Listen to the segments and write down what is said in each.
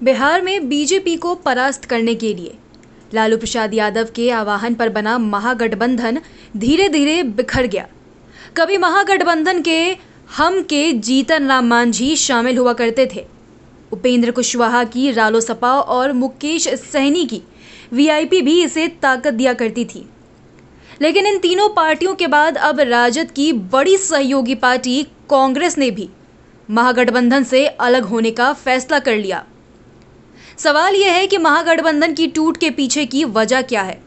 बिहार में बीजेपी को परास्त करने के लिए लालू प्रसाद यादव के आह्वान पर बना महागठबंधन धीरे धीरे बिखर गया। कभी महागठबंधन के हम के जीतन राम मांझी शामिल हुआ करते थे। उपेंद्र कुशवाहा की रालोसपा और मुकेश सहनी की वीआईपी भी इसे ताकत दिया करती थी। लेकिन इन तीनों पार्टियों के बाद अब राजद की बड़ी सहयोगी पार्टी कांग्रेस ने भी महागठबंधन से अलग होने का फैसला कर लिया। सवाल यह है कि महागठबंधन की टूट के पीछे की वजह क्या है?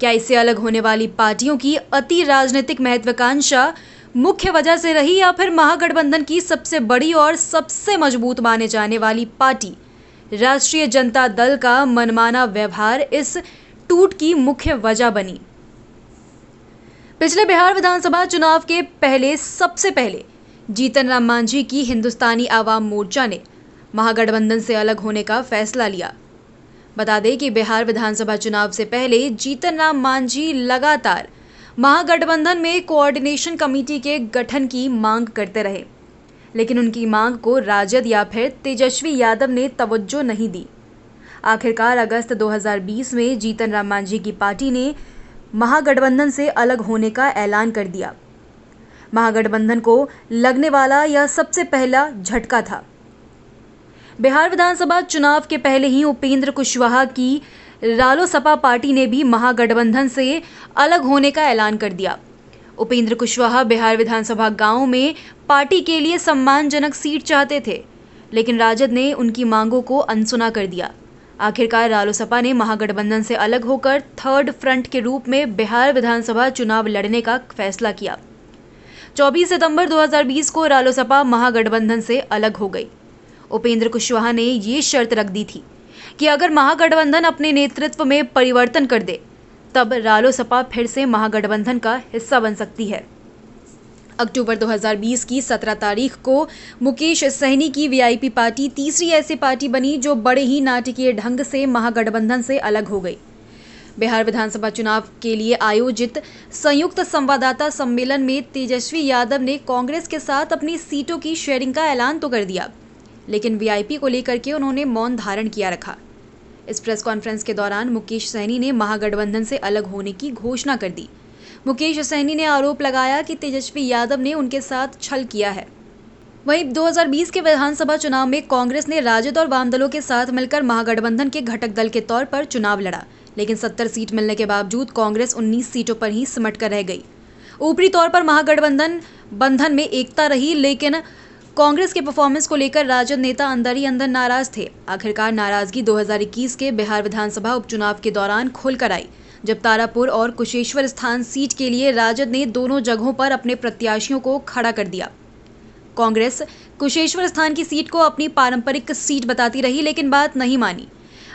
क्या इससे अलग होने वाली पार्टियों की अति राजनीतिक महत्वाकांक्षा मुख्य वजह से रही, या फिर महागठबंधन की सबसे बड़ी और सबसे मजबूत माने जाने वाली पार्टी राष्ट्रीय जनता दल का मनमाना व्यवहार इस टूट की मुख्य वजह बनी? पिछले बिहार विधानसभा चुनाव के सबसे पहले जीतन राम मांझी की हिंदुस्तानी आवाम मोर्चा ने महागठबंधन से अलग होने का फैसला लिया। बता दें कि बिहार विधानसभा चुनाव से पहले जीतन राम मांझी लगातार महागठबंधन में कोऑर्डिनेशन कमेटी के गठन की मांग करते रहे, लेकिन उनकी मांग को राजद या फिर तेजस्वी यादव ने तवज्जो नहीं दी। आखिरकार अगस्त 2020 में जीतन राम मांझी की पार्टी ने महागठबंधन से अलग होने का ऐलान कर दिया। महागठबंधन को लगने वाला यह सबसे पहला झटका था। बिहार विधानसभा चुनाव के पहले ही उपेंद्र कुशवाहा की रालोसपा पार्टी ने भी महागठबंधन से अलग होने का ऐलान कर दिया। उपेंद्र कुशवाहा बिहार विधानसभा गांव में पार्टी के लिए सम्मानजनक सीट चाहते थे, लेकिन राजद ने उनकी मांगों को अनसुना कर दिया। आखिरकार रालोसपा ने महागठबंधन से अलग होकर थर्ड फ्रंट के रूप में बिहार विधानसभा चुनाव लड़ने का फैसला किया। 24 सितंबर 2020 को रालोसपा महागठबंधन से अलग हो गई। उपेंद्र कुशवाहा ने ये शर्त रख दी थी कि अगर महागठबंधन अपने नेतृत्व में परिवर्तन कर दे, तब रालोसपा फिर से महागठबंधन का हिस्सा बन सकती है। अक्टूबर 2020 की 17 तारीख को मुकेश सहनी की वीआईपी पार्टी तीसरी ऐसी पार्टी बनी जो बड़े ही नाटकीय ढंग से महागठबंधन से अलग हो गई। बिहार विधानसभा चुनाव के लिए आयोजित संयुक्त संवाददाता सम्मेलन में तेजस्वी यादव ने कांग्रेस के साथ अपनी सीटों की शेयरिंग का ऐलान तो कर दिया, लेकिन वीआईपी को लेकर के उन्होंने मौन धारण किया रखा। इस प्रेस कॉन्फ्रेंस के दौरान मुकेश सहनी ने महागठबंधन से अलग होने की घोषणा कर दी। मुकेश सहनी ने आरोप लगाया कि तेजस्वी यादव ने उनके साथ छल किया है। वहीं 2020 के विधानसभा चुनाव में कांग्रेस ने राजद और वाम दलों के साथ मिलकर महागठबंधन के घटक दल के तौर पर चुनाव लड़ा, लेकिन 70 सीट मिलने के बावजूद कांग्रेस 19 सीटों पर ही सिमट कर रह गई। ऊपरी तौर पर महागठबंधन में एकता रही, लेकिन कांग्रेस के परफॉर्मेंस को लेकर राजद नेता अंदर ही अंदर नाराज थे। आखिरकार नाराजगी 2021 के बिहार विधानसभा उपचुनाव के दौरान खुलकर आई, जब तारापुर और कुशेश्वर स्थान सीट के लिए राजद ने दोनों जगहों पर अपने प्रत्याशियों को खड़ा कर दिया। कांग्रेस कुशेश्वर स्थान की सीट को अपनी पारंपरिक सीट बताती रही, लेकिन बात नहीं मानी।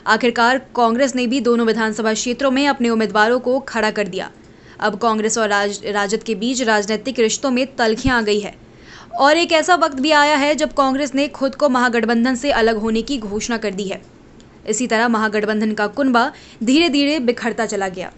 आखिरकार कांग्रेस ने भी दोनों विधानसभा क्षेत्रों में अपने उम्मीदवारों को खड़ा कर दिया। अब कांग्रेस और राजद के बीच राजनीतिक रिश्तों में तल्खियां आ गई है, और एक ऐसा वक्त भी आया है जब कांग्रेस ने खुद को महागठबंधन से अलग होने की घोषणा कर दी है। इसी तरह महागठबंधन का कुनबा धीरे धीरे बिखरता चला गया।